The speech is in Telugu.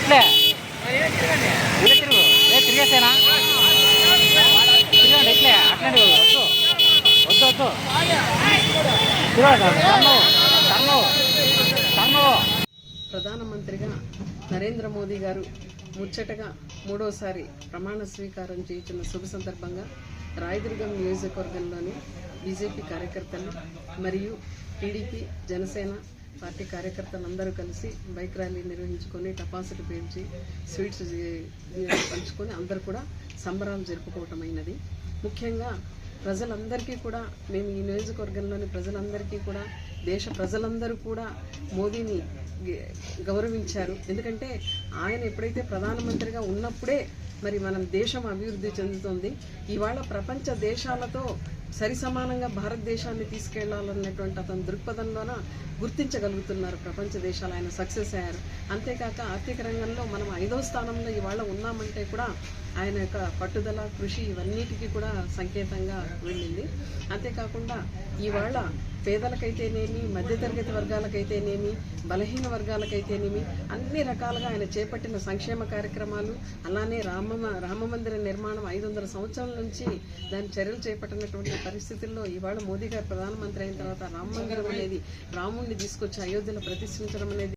ఇట్లే తిరుగు తిరిగేసేనా తిరగండి ఇట్లే అట్లండి వద్దు వద్దు వద్దు ప్రధానమంత్రిగా నరేంద్ర మోదీ గారు ముచ్చటగా మూడోసారి ప్రమాణ స్వీకారం చేయించిన శుభ సందర్భంగా రాయదుర్గం నియోజకవర్గంలోని బీజేపీ కార్యకర్తలు మరియు టీడీపీ జనసేన పార్టీ కార్యకర్తలందరూ కలిసి బైక్ ర్యాలీ నిర్వహించుకొని టపాసులు పేల్చి స్వీట్స్ పంచుకొని అందరూ కూడా సంబరాలు జరుపుకోవటమైనది. ముఖ్యంగా ప్రజలందరికీ కూడా మేము ఈ నియోజకవర్గంలోని ప్రజలందరికీ కూడా దేశ ప్రజలందరూ కూడా మోదీని గౌరవించారు. ఎందుకంటే ఆయన ఎప్పుడైతే ప్రధానమంత్రిగా ఉన్నప్పుడే మరి మనం దేశం అభివృద్ధి చెందుతుంది. ఇవాళ ప్రపంచ దేశాలతో సరిసమానంగా భారతదేశాన్ని తీసుకెళ్లాలన్నటువంటి అతని దృక్పథంలోన గుర్తించగలుగుతున్నారు ప్రపంచ దేశాలు. ఆయన సక్సెస్ అయ్యారు. అంతేకాక ఆర్థిక రంగంలో మనం 5వ స్థానంలో ఇవాళ ఉన్నామంటే కూడా ఆయన యొక్క పట్టుదల కృషి ఇవన్నిటికీ కూడా సంకేతంగా వెళ్ళింది. అంతేకాకుండా ఇవాళ పేదలకైతేనేమి, మధ్యతరగతి వర్గాలకైతేనేమి, బలహీన వర్గాలకైతేనేమి అన్ని రకాలుగా ఆయన చేపట్టిన సంక్షేమ కార్యక్రమాలు, అలానే రామమందిర నిర్మాణం 500 సంవత్సరాల నుంచి దాని చర్యలు చేపట్టినటువంటి పరిస్థితుల్లో ఇవాళ మోదీ గారు ప్రధానమంత్రి అయిన తర్వాత రామ మందిరం అనేది రాముడిని తీసుకొచ్చి అయోధ్యలో ప్రతిష్ఠించడం అనేది